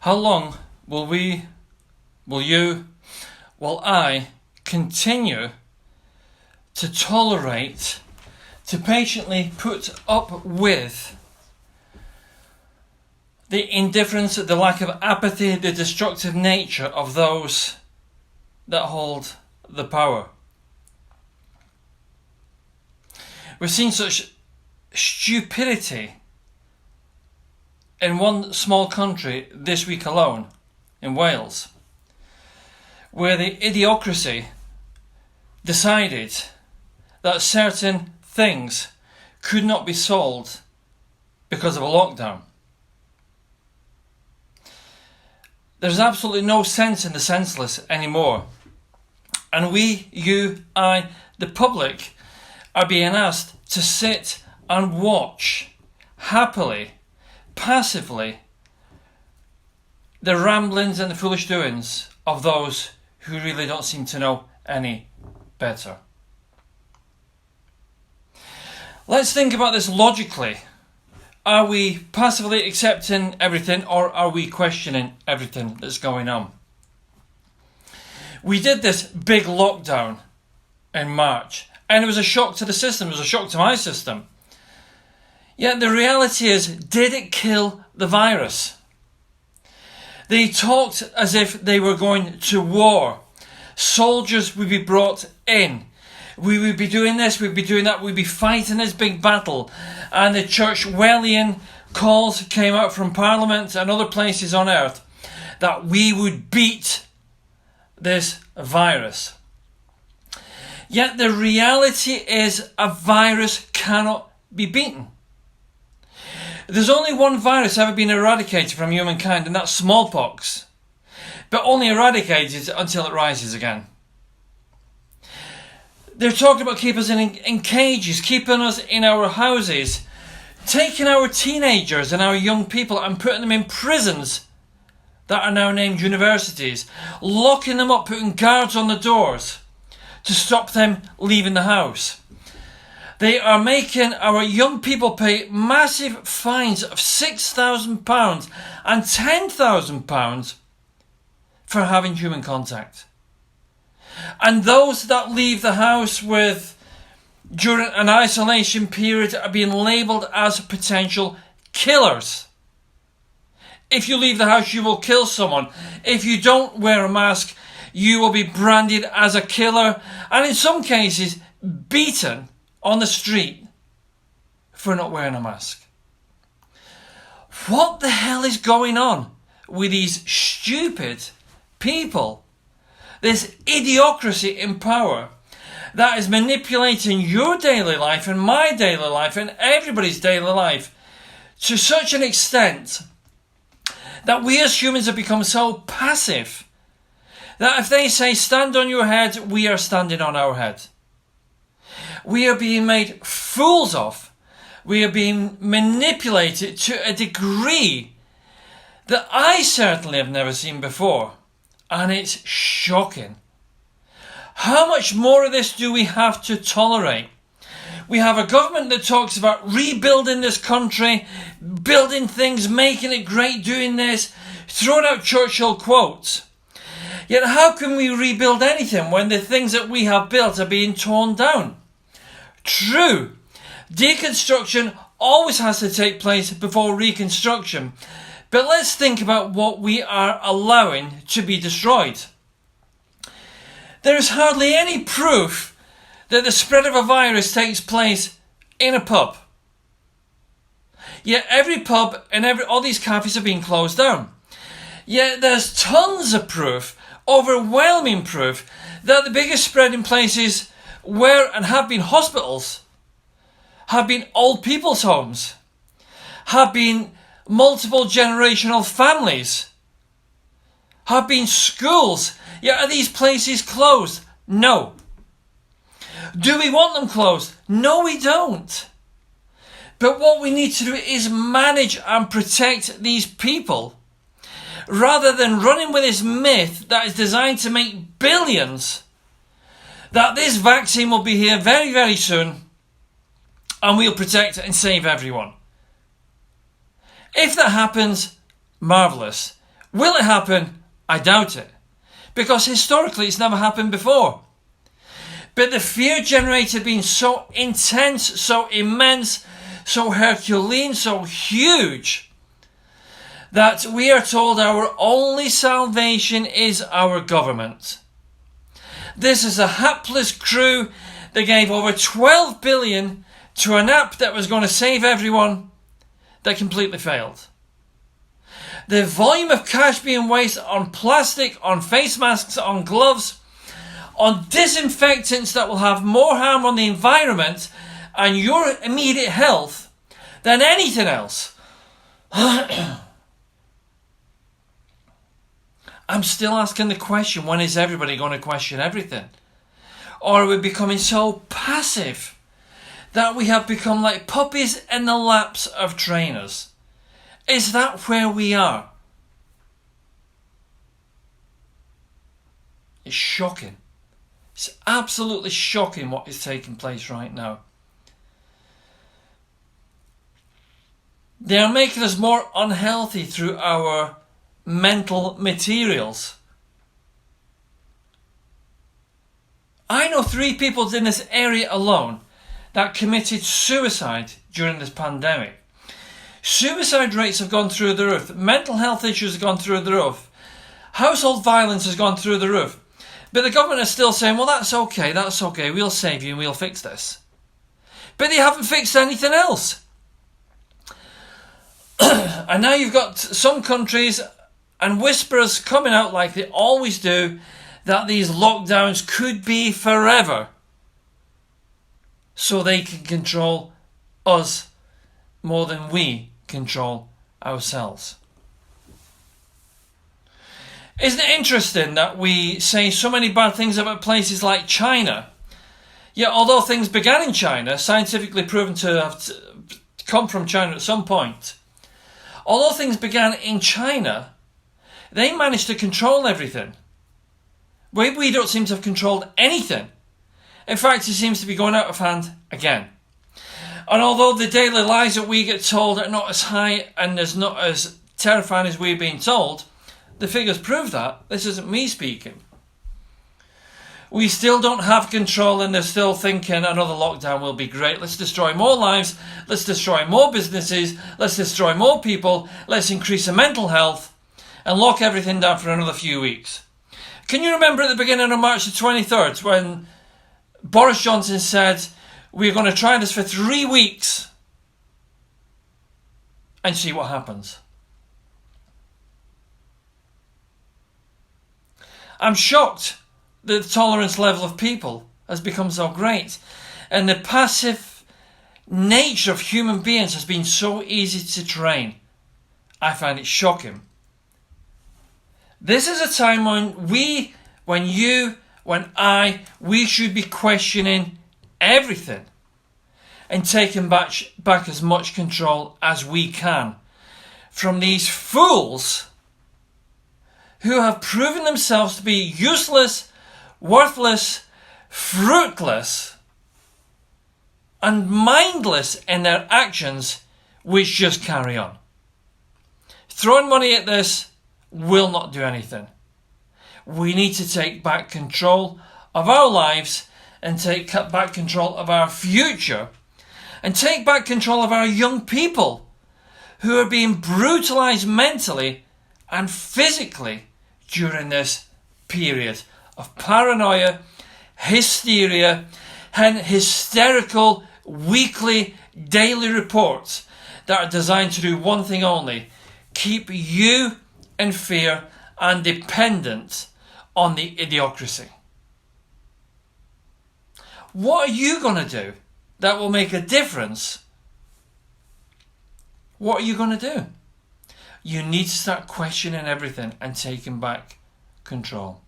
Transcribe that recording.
How long will you, will I continue to tolerate, to patiently put up with the indifference, the lack of apathy, the destructive nature of those that hold the power? We've seen such stupidity in one small country this week alone, in Wales, where the idiocracy decided that certain things could not be sold because of a lockdown. There's absolutely no sense in the senseless anymore. And we, you, I, the public, are being asked to sit and watch happily, passively, the ramblings and the foolish doings of those who really don't seem to know any better. Let's think about this logically. Are we passively accepting everything, or are we questioning everything that's going on? We did this big lockdown in March, and it was a shock to the system. It was a shock to my system. Yet the reality is, did it kill the virus? They talked as if they were going to war. Soldiers would be brought in. We would be doing this, we'd be doing that, we'd be fighting this big battle. And the Churchwellian calls came out from Parliament and other places on earth that we would beat this virus. Yet the reality is, a virus cannot be beaten. There's only one virus ever been eradicated from humankind, and that's smallpox. But only eradicated until it rises again. They're talking about keeping us in cages, keeping us in our houses, taking our teenagers and our young people and putting them in prisons that are now named universities, locking them up, putting guards on the doors to stop them leaving the house. They are making our young people pay massive fines of £6,000 and £10,000 for having human contact. And those that leave the house during an isolation period are being labelled as potential killers. If you leave the house, you will kill someone. If you don't wear a mask, you will be branded as a killer, and in some cases beaten on the street for not wearing a mask. What the hell is going on with these stupid people? This idiocracy in power that is manipulating your daily life and my daily life and everybody's daily life to such an extent that we as humans have become so passive that if they say stand on your head, we are standing on our head. We are being made fools of. We are being manipulated to a degree that I certainly have never seen before. And it's shocking. How much more of this do we have to tolerate? We have a government that talks about rebuilding this country, building things, making it great, doing this, throwing out Churchill quotes. Yet how can we rebuild anything when the things that we have built are being torn down? True, deconstruction always has to take place before reconstruction. But let's think about what we are allowing to be destroyed. There is hardly any proof that the spread of a virus takes place in a pub. Yet every pub and all these cafes are being closed down. Yet there's tons of proof, overwhelming proof, that the biggest spread in places where and have been hospitals, have been old people's homes, have been multiple generational families, have been schools. Yet are these places closed? No. Do we want them closed? No, we don't. But what we need to do is manage and protect these people, rather than running with this myth that is designed to make billions, that this vaccine will be here very, very soon and we'll protect and save everyone. If that happens, marvellous. Will it happen? I doubt it. Because historically it's never happened before. But the fear generated being so intense, so immense, so Herculean, so huge, that we are told our only salvation is our government. This is a hapless crew that gave over 12 billion to an app that was going to save everyone that completely failed. The volume of cash being wasted on plastic, on face masks, on gloves, on disinfectants that will have more harm on the environment and your immediate health than anything else. I'm still asking the question, when is everybody going to question everything? Or are we becoming so passive that we have become like puppies in the laps of trainers? Is that where we are? It's shocking. It's absolutely shocking what is taking place right now. They are making us more unhealthy through our mental materials. I know 3 people in this area alone that committed suicide during this pandemic. Suicide rates have gone through the roof. Mental health issues have gone through the roof. Household violence has gone through the roof. But the government is still saying, well, that's okay, we'll save you and we'll fix this. But they haven't fixed anything else. And now you've got some countries and whisperers coming out like they always do that these lockdowns could be forever, so they can control us more than we control ourselves. Isn't it interesting that we say so many bad things about places like China, yet although things began in China, scientifically proven to have come from China at some point, although things began in China, they managed to control everything. We don't seem to have controlled anything. In fact, it seems to be going out of hand again. And although the daily lies that we get told are not as high and as not as terrifying as we're being told, the figures prove that. This isn't me speaking. We still don't have control and they're still thinking another lockdown will be great. Let's destroy more lives. Let's destroy more businesses. Let's destroy more people. Let's increase the mental health and lock everything down for another few weeks. Can you remember at the beginning of March the 23rd when Boris Johnson said, we're going to try this for 3 weeks and see what happens? I'm shocked that the tolerance level of people has become so great and the passive nature of human beings has been so easy to train. I find it shocking. This is a time when we should be questioning everything and taking back as much control as we can from these fools who have proven themselves to be useless, worthless, fruitless, and mindless in their actions, which just carry on. Throwing money at this will not do anything. We need to take back control of our lives and take back control of our future and take back control of our young people who are being brutalized mentally and physically during this period of paranoia, hysteria, and hysterical weekly, daily reports that are designed to do one thing only: keep you in fear and dependent on the idiocracy. What are you going to do that will make a difference? What are you going to do? You need to start questioning everything and taking back control.